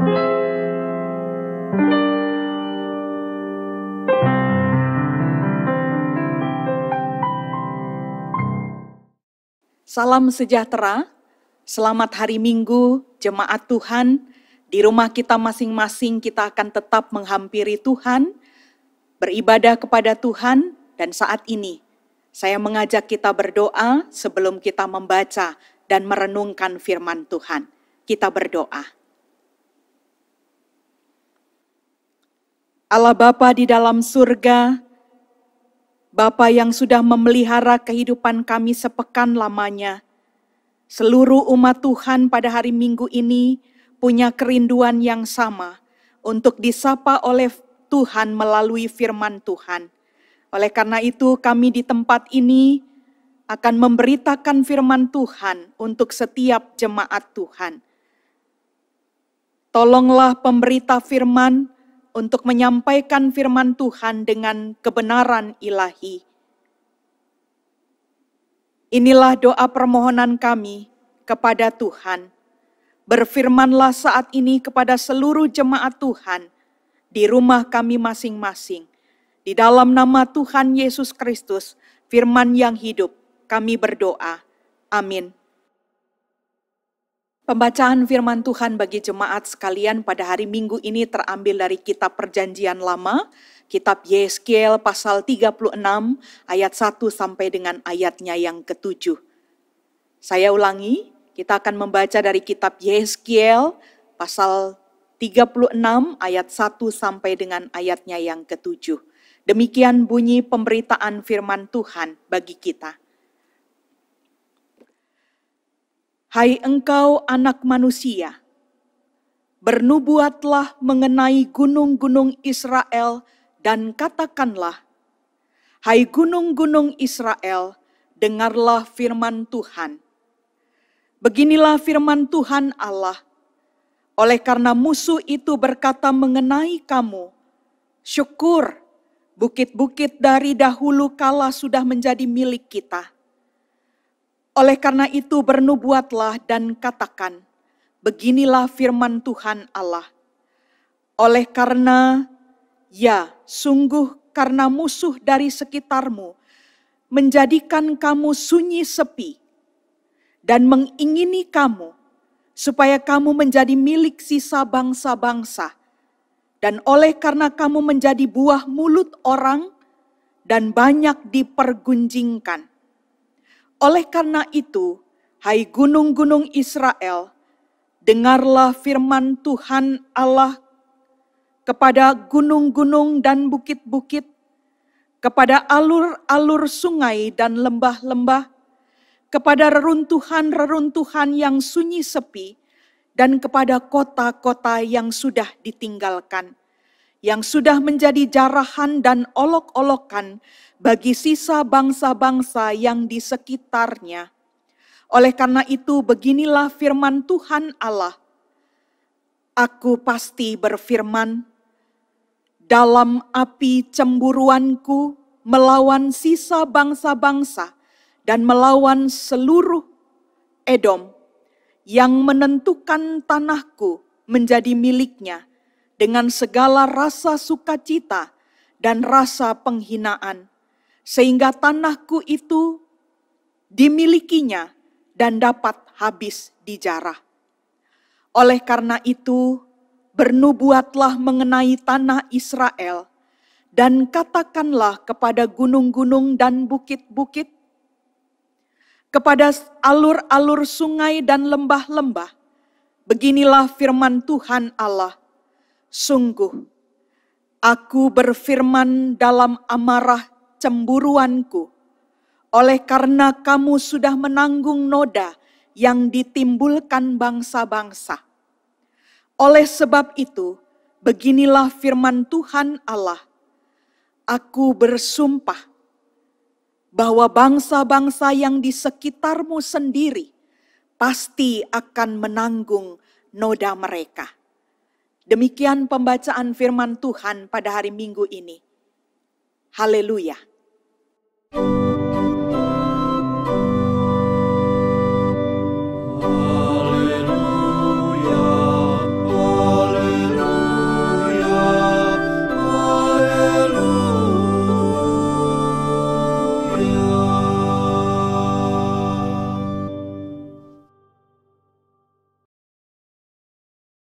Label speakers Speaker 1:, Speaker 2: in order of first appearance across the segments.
Speaker 1: Salam sejahtera, selamat hari Minggu, jemaat Tuhan. Di rumah kita masing-masing kita akan tetap menghampiri Tuhan, beribadah kepada Tuhan, dan saat ini saya mengajak kita berdoa sebelum kita membaca dan merenungkan firman Tuhan. Kita berdoa. Allah Bapa di dalam surga, Bapa yang sudah memelihara kehidupan kami sepekan lamanya, seluruh umat Tuhan pada hari Minggu ini punya kerinduan yang sama untuk disapa oleh Tuhan melalui firman Tuhan. Oleh karena itu kami di tempat ini akan memberitakan firman Tuhan untuk setiap jemaat Tuhan. Tolonglah pemberita firman untuk menyampaikan firman Tuhan dengan kebenaran ilahi. Inilah doa permohonan kami kepada Tuhan. Berfirmanlah saat ini kepada seluruh jemaat Tuhan di rumah kami masing-masing. Di dalam nama Tuhan Yesus Kristus, firman yang hidup, kami berdoa. Amin. Pembacaan firman Tuhan bagi jemaat sekalian pada hari Minggu ini terambil dari kitab Perjanjian Lama, kitab Yeskiel pasal 36 ayat 1 sampai dengan ayatnya yang ke-7. Saya ulangi, kita akan membaca dari kitab Yeskiel pasal 36 ayat 1 sampai dengan ayatnya yang ke-7. Demikian bunyi pemberitaan firman Tuhan bagi kita. Hai engkau anak manusia, bernubuatlah mengenai gunung-gunung Israel dan katakanlah, hai gunung-gunung Israel, dengarlah firman Tuhan. Beginilah firman Tuhan Allah, oleh karena musuh itu berkata mengenai kamu, syukur, bukit-bukit dari dahulu kala sudah menjadi milik kita. Oleh karena itu bernubuatlah dan katakan, beginilah firman Tuhan Allah. Oleh karena, ya sungguh karena musuh dari sekitarmu menjadikan kamu sunyi sepi dan mengingini kamu supaya kamu menjadi milik sisa bangsa-bangsa. Dan oleh karena kamu menjadi buah mulut orang dan banyak dipergunjingkan. Oleh karena itu, hai gunung-gunung Israel, dengarlah firman Tuhan Allah kepada gunung-gunung dan bukit-bukit, kepada alur-alur sungai dan lembah-lembah, kepada reruntuhan-reruntuhan yang sunyi sepi, dan kepada kota-kota yang sudah ditinggalkan, yang sudah menjadi jarahan dan olok-olokan bagi sisa bangsa-bangsa yang di sekitarnya. Oleh karena itu beginilah firman Tuhan Allah. Aku pasti berfirman, dalam api cemburuanku melawan sisa bangsa-bangsa dan melawan seluruh Edom yang menentukan tanahku menjadi miliknya dengan segala rasa sukacita dan rasa penghinaan, sehingga tanahku itu dimilikinya dan dapat habis dijarah. Oleh karena itu, bernubuatlah mengenai tanah Israel, dan katakanlah kepada gunung-gunung dan bukit-bukit, kepada alur-alur sungai dan lembah-lembah, beginilah firman Tuhan Allah, sungguh, aku berfirman dalam amarah cemburuanku, oleh karena kamu sudah menanggung noda yang ditimbulkan bangsa-bangsa. Oleh sebab itu, beginilah firman Tuhan Allah, aku bersumpah bahwa bangsa-bangsa yang di sekitarmu sendiri pasti akan menanggung noda mereka. Demikian pembacaan firman Tuhan pada hari Minggu ini. Haleluya.
Speaker 2: Haleluya, haleluya.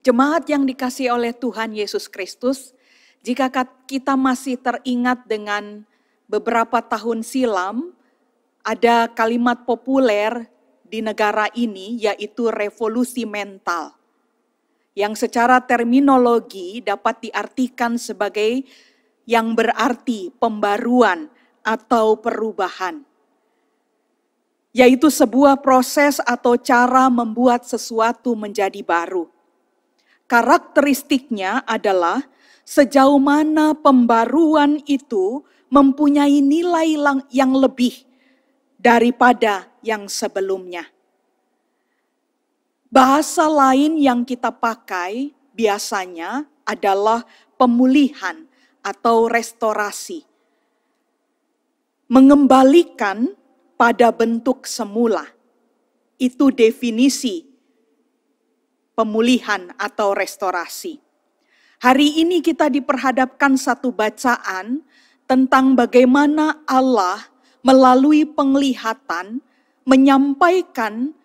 Speaker 1: Jemaat yang dikasihi oleh Tuhan Yesus Kristus, jika kita masih teringat dengan beberapa tahun silam, ada kalimat populer di negara ini yaitu revolusi mental, yang secara terminologi dapat diartikan sebagai yang berarti pembaruan atau perubahan, yaitu sebuah proses atau cara membuat sesuatu menjadi baru. Karakteristiknya adalah sejauh mana pembaruan itu mempunyai nilai yang lebih daripada yang sebelumnya. Bahasa lain yang kita pakai biasanya adalah pemulihan atau restorasi. Mengembalikan pada bentuk semula. Itu definisi pemulihan atau restorasi. Hari ini kita diperhadapkan satu bacaan tentang bagaimana Allah melalui penglihatan menyampaikan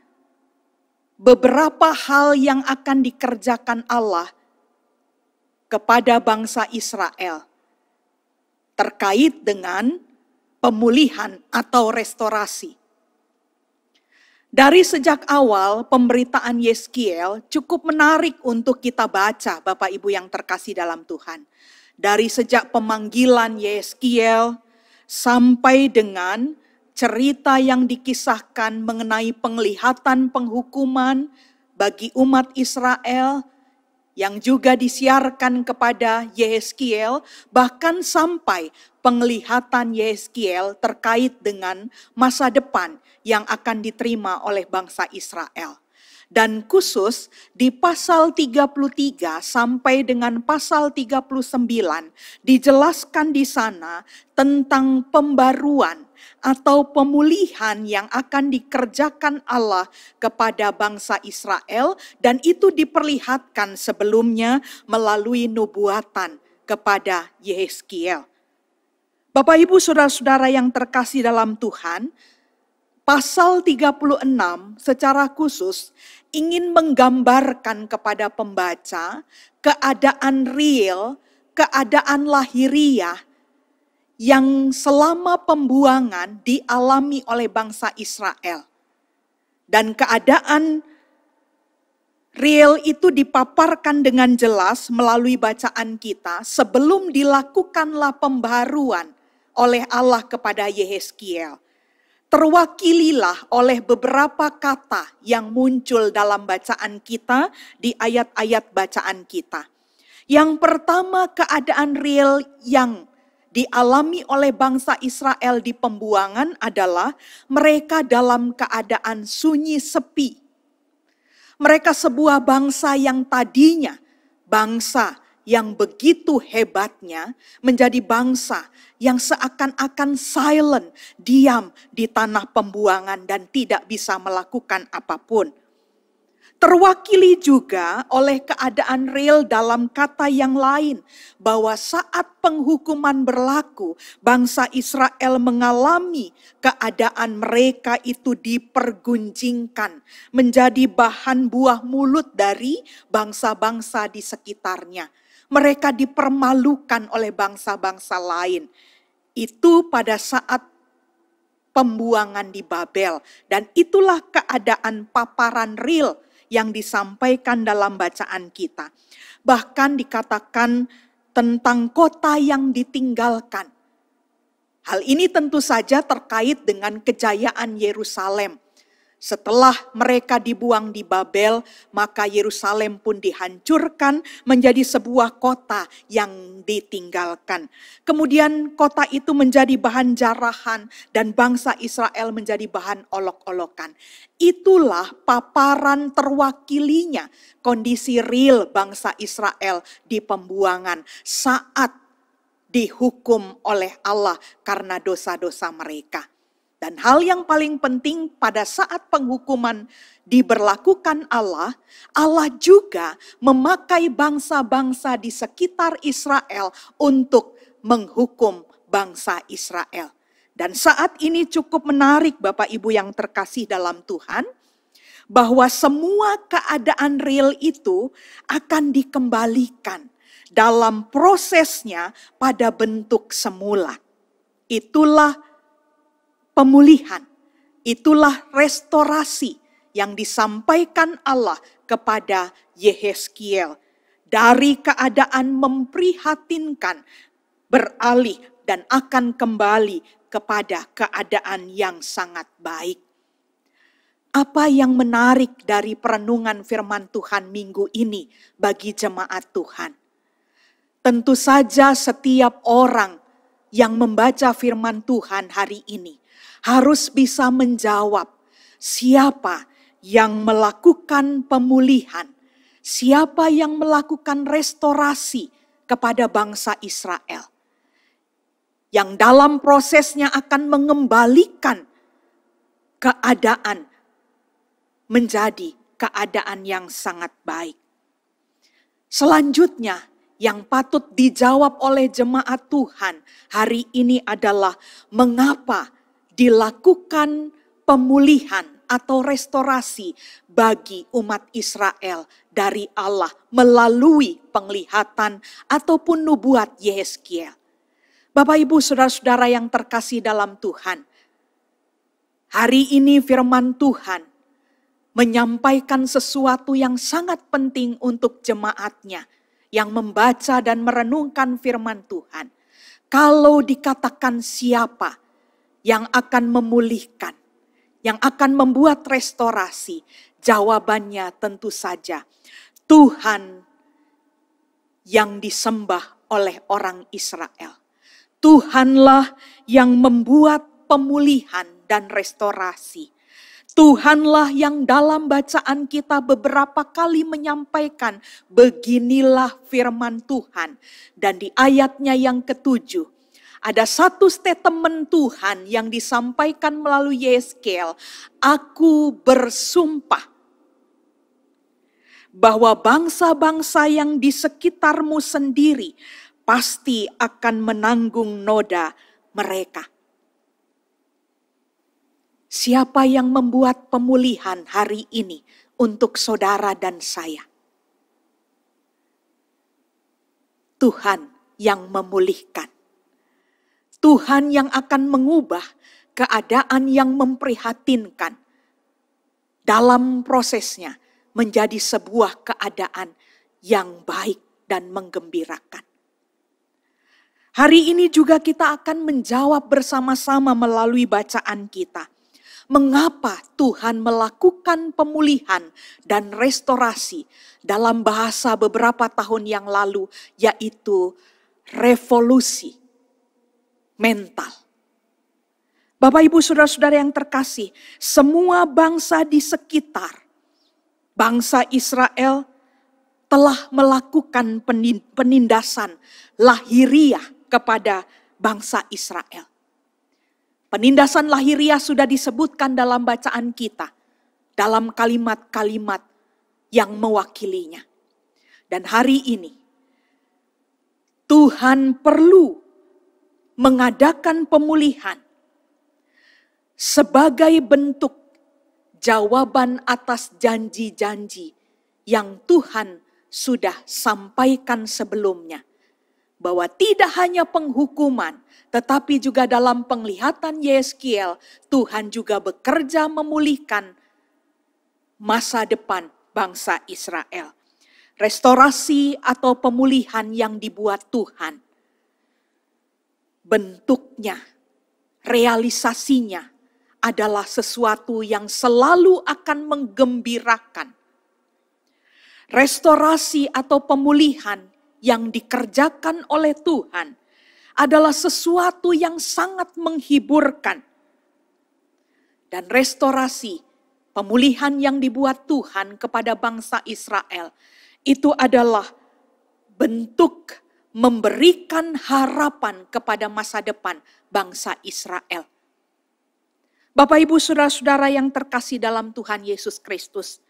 Speaker 1: beberapa hal yang akan dikerjakan Allah kepada bangsa Israel terkait dengan pemulihan atau restorasi. Dari sejak awal pemberitaan Yeskiel cukup menarik untuk kita baca, Bapak Ibu yang terkasih dalam Tuhan. Dari sejak pemanggilan Yeskiel sampai dengan cerita yang dikisahkan mengenai penglihatan penghukuman bagi umat Israel yang juga disiarkan kepada Yeskiel, bahkan sampai penglihatan Yeskiel terkait dengan masa depan yang akan diterima oleh bangsa Israel. Dan khusus di pasal 33 sampai dengan pasal 39 dijelaskan di sana tentang pembaruan atau pemulihan yang akan dikerjakan Allah kepada bangsa Israel, dan itu diperlihatkan sebelumnya melalui nubuatan kepada Yeskiel. Bapak Ibu saudara-saudara yang terkasih dalam Tuhan, pasal 36 secara khusus ingin menggambarkan kepada pembaca keadaan real, keadaan lahiriah yang selama pembuangan dialami oleh bangsa Israel. Dan keadaan real itu dipaparkan dengan jelas melalui bacaan kita sebelum dilakukanlah pembaruan oleh Allah kepada Yeskiel. Terwakililah oleh beberapa kata yang muncul dalam bacaan kita di ayat-ayat bacaan kita. Yang pertama, keadaan real yang dialami oleh bangsa Israel di pembuangan adalah mereka dalam keadaan sunyi sepi. Mereka sebuah bangsa yang tadinya bangsa yang begitu hebatnya menjadi bangsa yang seakan-akan silent, diam di tanah pembuangan dan tidak bisa melakukan apapun. Terwakili juga oleh keadaan real dalam kata yang lain, bahwa saat penghukuman berlaku, bangsa Israel mengalami keadaan mereka itu dipergunjingkan, menjadi bahan buah mulut dari bangsa-bangsa di sekitarnya. Mereka dipermalukan oleh bangsa-bangsa lain. Itu pada saat pembuangan di Babel, dan itulah keadaan paparan real yang disampaikan dalam bacaan kita. Bahkan dikatakan tentang kota yang ditinggalkan. Hal ini tentu saja terkait dengan kejayaan Yerusalem. Setelah mereka dibuang di Babel, maka Yerusalem pun dihancurkan menjadi sebuah kota yang ditinggalkan. Kemudian kota itu menjadi bahan jarahan dan bangsa Israel menjadi bahan olok-olokan. Itulah paparan terwakilinya kondisi real bangsa Israel di pembuangan saat dihukum oleh Allah karena dosa-dosa mereka. Dan hal yang paling penting pada saat penghukuman diberlakukan Allah, Allah juga memakai bangsa-bangsa di sekitar Israel untuk menghukum bangsa Israel. Dan saat ini cukup menarik Bapak Ibu yang terkasih dalam Tuhan, bahwa semua keadaan real itu akan dikembalikan dalam prosesnya pada bentuk semula. Itulah pemulihan, itulah restorasi yang disampaikan Allah kepada Yehezkiel. Dari keadaan memprihatinkan beralih dan akan kembali kepada keadaan yang sangat baik. Apa yang menarik dari perenungan firman Tuhan minggu ini bagi jemaat Tuhan? Tentu saja setiap orang yang membaca firman Tuhan hari ini harus bisa menjawab siapa yang melakukan pemulihan, siapa yang melakukan restorasi kepada bangsa Israel. Yang dalam prosesnya akan mengembalikan keadaan menjadi keadaan yang sangat baik. Selanjutnya yang patut dijawab oleh jemaat Tuhan hari ini adalah mengapa dilakukan pemulihan atau restorasi bagi umat Israel dari Allah melalui penglihatan ataupun nubuat Yehezkiel. Bapak Ibu saudara-saudara yang terkasih dalam Tuhan, hari ini firman Tuhan menyampaikan sesuatu yang sangat penting untuk jemaatnya yang membaca dan merenungkan firman Tuhan. Kalau dikatakan siapa yang akan memulihkan, yang akan membuat restorasi, jawabannya tentu saja Tuhan yang disembah oleh orang Israel. Tuhanlah yang membuat pemulihan dan restorasi. Tuhanlah yang dalam bacaan kita beberapa kali menyampaikan beginilah firman Tuhan. Dan di ayatnya yang ke-7 ada satu statement Tuhan yang disampaikan melalui Yehezkiel. Aku bersumpah bahwa bangsa-bangsa yang di sekitarmu sendiri pasti akan menanggung noda mereka. Siapa yang membuat pemulihan hari ini untuk saudara dan saya? Tuhan yang memulihkan. Tuhan yang akan mengubah keadaan yang memprihatinkan dalam prosesnya menjadi sebuah keadaan yang baik dan menggembirakan. Hari ini juga kita akan menjawab bersama-sama melalui bacaan kita. Mengapa Tuhan melakukan pemulihan dan restorasi dalam bahasa beberapa tahun yang lalu, yaitu revolusi mental. Bapak Ibu saudara-saudara yang terkasih, semua bangsa di sekitar bangsa Israel telah melakukan penindasan lahiriah kepada bangsa Israel. Penindasan lahiriah sudah disebutkan dalam bacaan kita, dalam kalimat-kalimat yang mewakilinya. Dan hari ini, Tuhan perlu mengadakan pemulihan sebagai bentuk jawaban atas janji-janji yang Tuhan sudah sampaikan sebelumnya. Bahwa tidak hanya penghukuman, tetapi juga dalam penglihatan Yehezkiel, Tuhan juga bekerja memulihkan masa depan bangsa Israel. Restorasi atau pemulihan yang dibuat Tuhan, bentuknya, realisasinya adalah sesuatu yang selalu akan menggembirakan. Restorasi atau pemulihan yang dikerjakan oleh Tuhan adalah sesuatu yang sangat menghiburkan. Dan restorasi, pemulihan yang dibuat Tuhan kepada bangsa Israel, itu adalah bentuk memberikan harapan kepada masa depan bangsa Israel. Bapak Ibu saudara-saudara yang terkasih dalam Tuhan Yesus Kristus,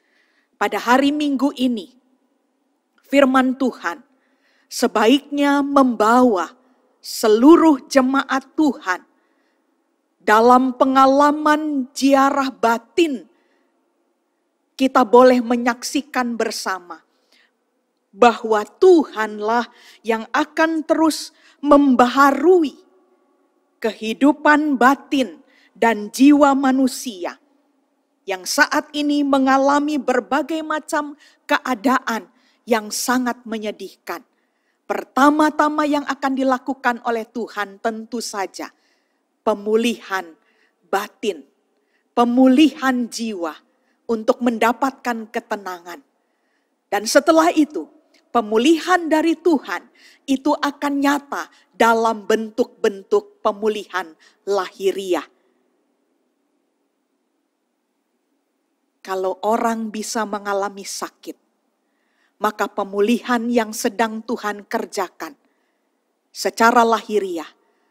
Speaker 1: pada hari Minggu ini, firman Tuhan sebaiknya membawa seluruh jemaat Tuhan dalam pengalaman ziarah batin kita boleh menyaksikan bersama bahwa Tuhanlah yang akan terus membaharui kehidupan batin dan jiwa manusia yang saat ini mengalami berbagai macam keadaan yang sangat menyedihkan. Pertama-tama yang akan dilakukan oleh Tuhan tentu saja pemulihan batin, pemulihan jiwa untuk mendapatkan ketenangan. Dan setelah itu, pemulihan dari Tuhan itu akan nyata dalam bentuk-bentuk pemulihan lahiriah. Kalau orang bisa mengalami sakit, maka pemulihan yang sedang Tuhan kerjakan secara lahiriah,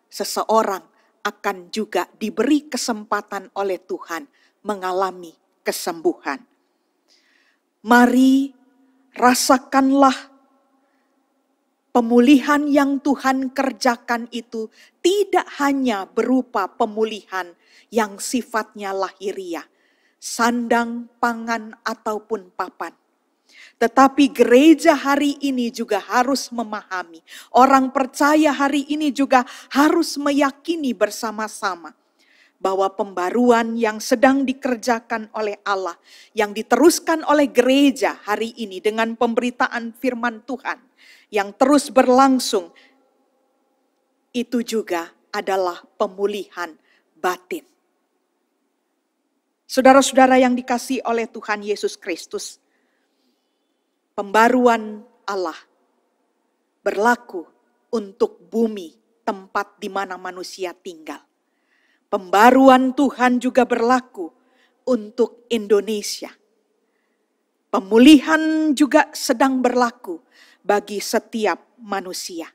Speaker 1: seseorang akan juga diberi kesempatan oleh Tuhan mengalami kesembuhan. Mari rasakanlah pemulihan yang Tuhan kerjakan itu tidak hanya berupa pemulihan yang sifatnya lahiriah, sandang, pangan, ataupun papan. Tetapi gereja hari ini juga harus memahami, orang percaya hari ini juga harus meyakini bersama-sama bahwa pembaruan yang sedang dikerjakan oleh Allah, yang diteruskan oleh gereja hari ini dengan pemberitaan firman Tuhan yang terus berlangsung, itu juga adalah pemulihan batin. Saudara-saudara yang dikasihi oleh Tuhan Yesus Kristus, pembaruan Allah berlaku untuk bumi, tempat di mana manusia tinggal. Pembaruan Tuhan juga berlaku untuk Indonesia. Pemulihan juga sedang berlaku bagi setiap manusia.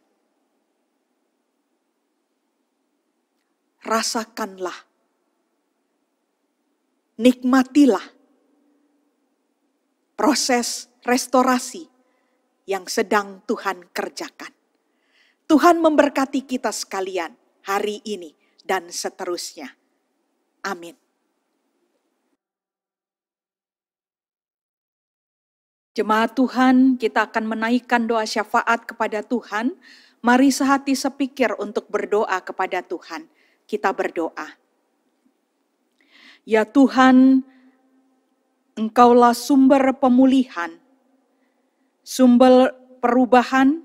Speaker 1: Rasakanlah, nikmatilah proses restorasi yang sedang Tuhan kerjakan. Tuhan memberkati kita sekalian hari ini dan seterusnya. Amin. Jemaat Tuhan, kita akan menaikkan doa syafaat kepada Tuhan. Mari sehati sepikir untuk berdoa kepada Tuhan. Kita berdoa. Ya Tuhan, Engkaulah sumber pemulihan, sumber perubahan,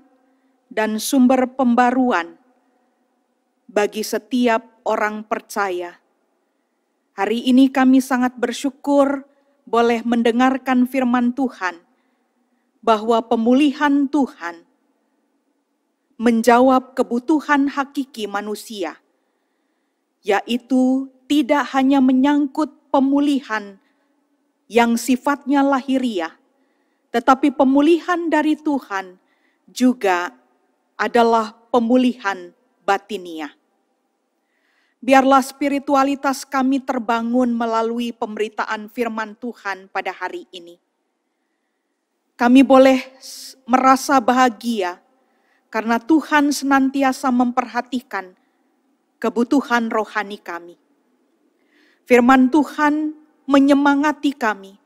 Speaker 1: dan sumber pembaruan bagi setiap orang percaya. Hari ini kami sangat bersyukur boleh mendengarkan firman Tuhan, bahwa pemulihan Tuhan menjawab kebutuhan hakiki manusia, yaitu tidak hanya menyangkut pemulihan yang sifatnya lahiriah, tetapi pemulihan dari Tuhan juga adalah pemulihan batiniah. Biarlah spiritualitas kami terbangun melalui pemberitaan firman Tuhan pada hari ini. Kami boleh merasa bahagia karena Tuhan senantiasa memperhatikan kebutuhan rohani kami. Firman Tuhan menyemangati kami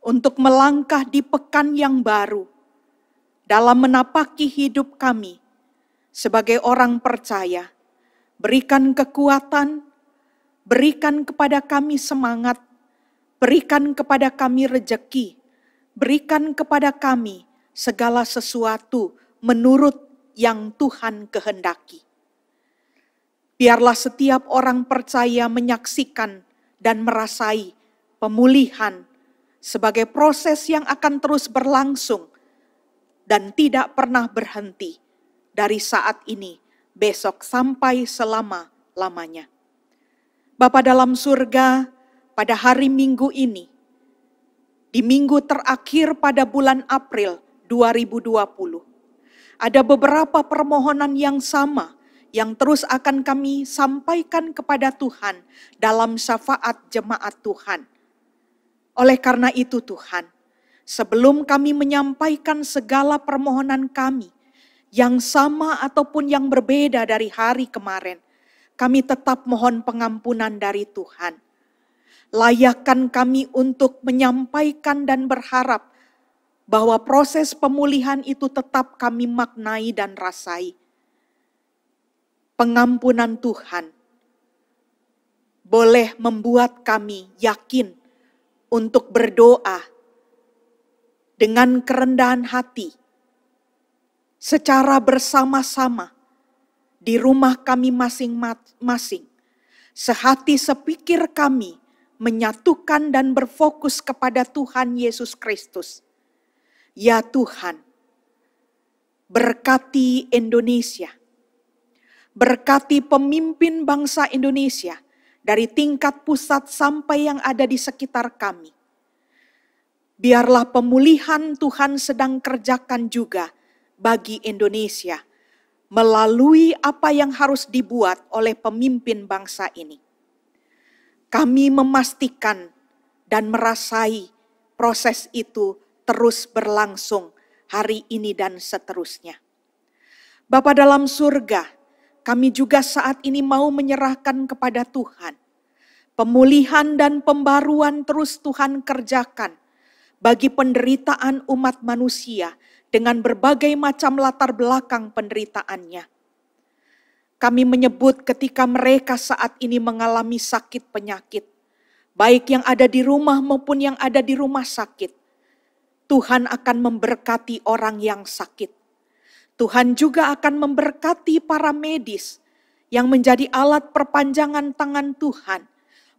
Speaker 1: untuk melangkah di pekan yang baru dalam menapaki hidup kami sebagai orang percaya. Berikan kekuatan, berikan kepada kami semangat, berikan kepada kami rejeki, berikan kepada kami segala sesuatu menurut yang Tuhan kehendaki. Biarlah setiap orang percaya menyaksikan dan merasai pemulihan sebagai proses yang akan terus berlangsung dan tidak pernah berhenti dari saat ini, besok sampai selama-lamanya. Bapa dalam surga, pada hari Minggu ini, di minggu terakhir pada bulan April 2020, ada beberapa permohonan yang sama yang terus akan kami sampaikan kepada Tuhan dalam syafaat jemaat Tuhan. Oleh karena itu Tuhan, sebelum kami menyampaikan segala permohonan kami, yang sama ataupun yang berbeda dari hari kemarin, kami tetap mohon pengampunan dari Tuhan. Layakkan kami untuk menyampaikan dan berharap bahwa proses pemulihan itu tetap kami maknai dan rasai. Pengampunan Tuhan boleh membuat kami yakin untuk berdoa dengan kerendahan hati, secara bersama-sama di rumah kami masing-masing, sehati sepikir kami menyatukan dan berfokus kepada Tuhan Yesus Kristus. Ya Tuhan, berkati Indonesia, berkati pemimpin bangsa Indonesia dari tingkat pusat sampai yang ada di sekitar kami. Biarlah pemulihan Tuhan sedang kerjakan juga bagi Indonesia melalui apa yang harus dibuat oleh pemimpin bangsa ini. Kami memastikan dan merasai proses itu terus berlangsung hari ini dan seterusnya. Bapa dalam surga, kami juga saat ini mau menyerahkan kepada Tuhan. Pemulihan dan pembaruan terus Tuhan kerjakan bagi penderitaan umat manusia dengan berbagai macam latar belakang penderitaannya. Kami menyebut ketika mereka saat ini mengalami sakit penyakit, baik yang ada di rumah maupun yang ada di rumah sakit, Tuhan akan memberkati orang yang sakit. Tuhan juga akan memberkati para medis yang menjadi alat perpanjangan tangan Tuhan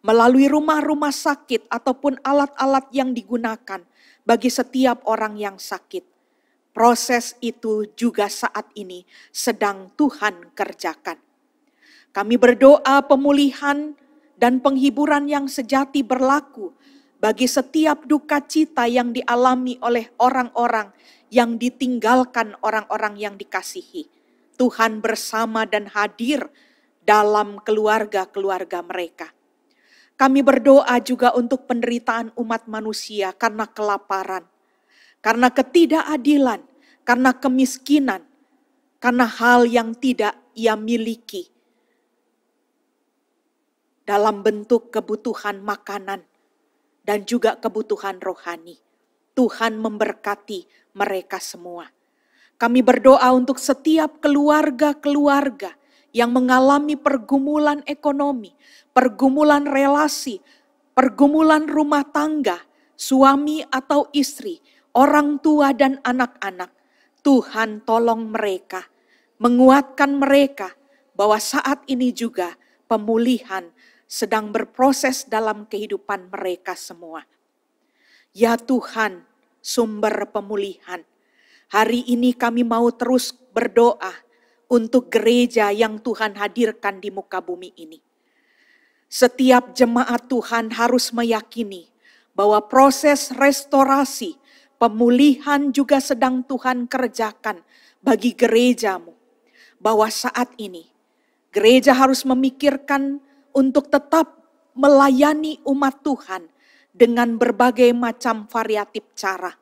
Speaker 1: melalui rumah-rumah sakit ataupun alat-alat yang digunakan bagi setiap orang yang sakit. Proses itu juga saat ini sedang Tuhan kerjakan. Kami berdoa pemulihan dan penghiburan yang sejati berlaku bagi setiap duka cita yang dialami oleh orang-orang yang ditinggalkan orang-orang yang dikasihi. Tuhan bersama dan hadir dalam keluarga-keluarga mereka. Kami berdoa juga untuk penderitaan umat manusia karena kelaparan, karena ketidakadilan, karena kemiskinan, karena hal yang tidak ia miliki dalam bentuk kebutuhan makanan dan juga kebutuhan rohani. Tuhan memberkati mereka semua. Kami berdoa untuk setiap keluarga-keluarga yang mengalami pergumulan ekonomi, pergumulan relasi, pergumulan rumah tangga, suami atau istri, orang tua dan anak-anak. Tuhan tolong mereka, menguatkan mereka bahwa saat ini juga pemulihan sedang berproses dalam kehidupan mereka semua. Ya Tuhan, sumber pemulihan, hari ini kami mau terus berdoa untuk gereja yang Tuhan hadirkan di muka bumi ini. Setiap jemaat Tuhan harus meyakini bahwa proses restorasi, pemulihan juga sedang Tuhan kerjakan bagi gerejamu. Bahwa saat ini gereja harus memikirkan untuk tetap melayani umat Tuhan dengan berbagai macam variatif cara.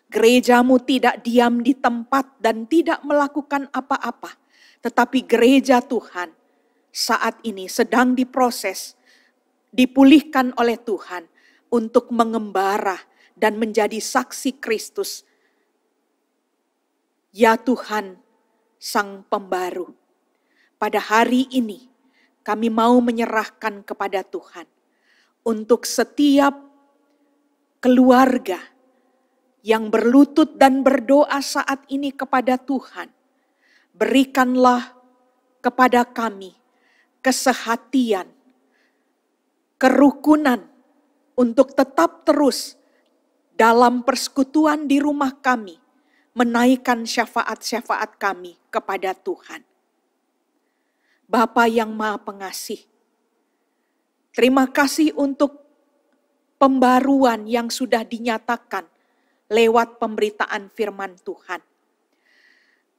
Speaker 1: Gerejamu tidak diam di tempat dan tidak melakukan apa-apa. Tetapi gereja Tuhan saat ini sedang diproses, dipulihkan oleh Tuhan untuk mengembara dan menjadi saksi Kristus. Ya Tuhan, Sang Pembaru, pada hari ini kami mau menyerahkan kepada Tuhan untuk setiap keluarga yang berlutut dan berdoa saat ini kepada Tuhan. Berikanlah kepada kami kesehatian, kerukunan untuk tetap terus dalam persekutuan di rumah kami, menaikkan syafaat-syafaat kami kepada Tuhan. Bapa yang Maha Pengasih, terima kasih untuk pembaruan yang sudah dinyatakan lewat pemberitaan firman Tuhan.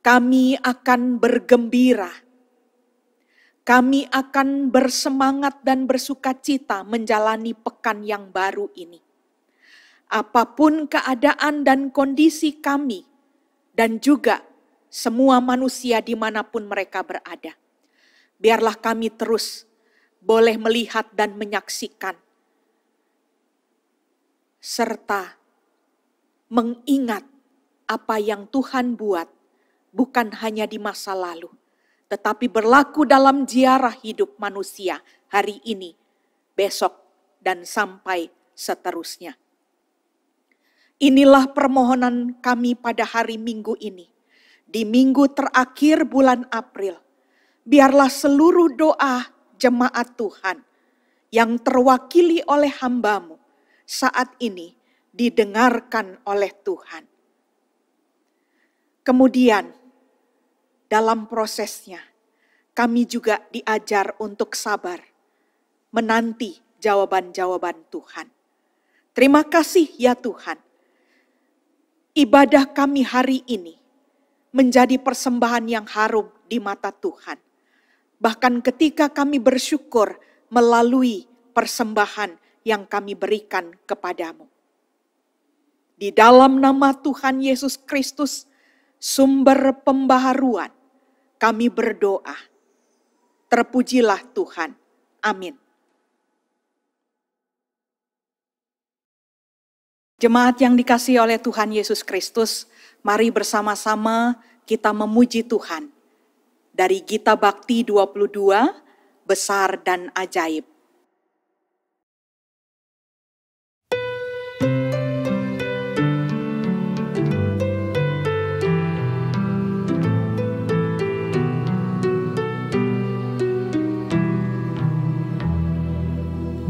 Speaker 1: Kami akan bergembira, kami akan bersemangat dan bersukacita menjalani pekan yang baru ini. Apapun keadaan dan kondisi kami, dan juga semua manusia dimanapun mereka berada. Biarlah kami terus boleh melihat dan menyaksikan serta mengingat apa yang Tuhan buat bukan hanya di masa lalu, tetapi berlaku dalam ziarah hidup manusia hari ini, besok, dan sampai seterusnya. Inilah permohonan kami pada hari Minggu ini. Di minggu terakhir bulan April, biarlah seluruh doa jemaat Tuhan yang terwakili oleh hamba-Mu saat ini didengarkan oleh Tuhan. Kemudian, dalam prosesnya, kami juga diajar untuk sabar, menanti jawaban-jawaban Tuhan. Terima kasih ya Tuhan. Ibadah kami hari ini menjadi persembahan yang harum di mata Tuhan. Bahkan ketika kami bersyukur melalui persembahan yang kami berikan kepadamu. Di dalam nama Tuhan Yesus Kristus, sumber pembaharuan, kami berdoa. Terpujilah Tuhan. Amin. Jemaat yang dikasihi oleh Tuhan Yesus Kristus, mari bersama-sama kita memuji Tuhan. Dari Gita Bakti 22, Besar dan Ajaib.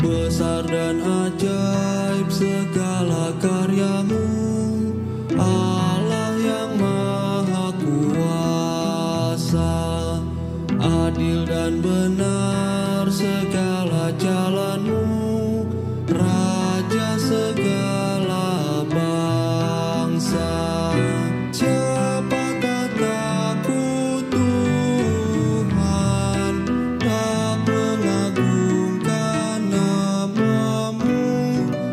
Speaker 2: Besar dan ajaib segala karya-Mu, Allah yang Maha Kuasa. Adil dan benar segala jalan-Mu, Raja segala bangsa. Siapakah takut Tuhan, tak mengagungkan nama-Mu,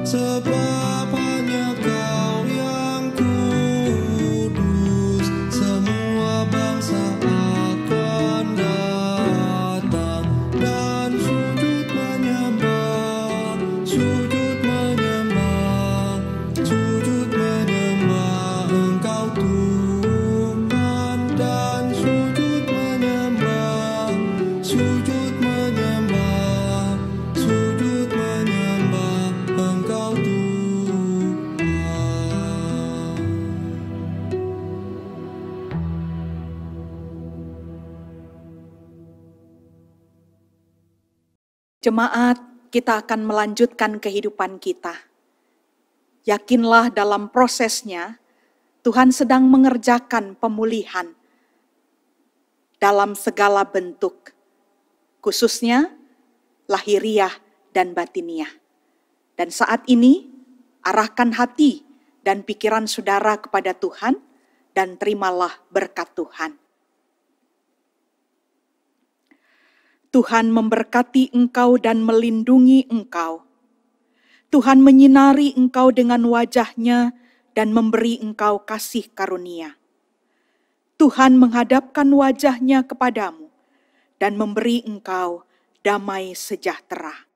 Speaker 2: sebab hanya Kau yang kudus. Semua bangsa akan datang dan sujud menyembah, sujud menyembah, sujud menyembah Engkau Tuhan, dan sujud menyembah, sujud menyembah, sujud menyembah Engkau Tuhan.
Speaker 1: Jemaat, kita akan melanjutkan kehidupan kita. Yakinlah dalam prosesnya, Tuhan sedang mengerjakan pemulihan dalam segala bentuk, khususnya lahiriah dan batiniah. Dan saat ini, arahkan hati dan pikiran saudara kepada Tuhan, dan terimalah berkat Tuhan. Tuhan memberkati engkau dan melindungi engkau. Tuhan menyinari engkau dengan wajah-Nya dan memberi engkau kasih karunia. Tuhan menghadapkan wajah-Nya kepadamu dan memberi engkau damai sejahtera.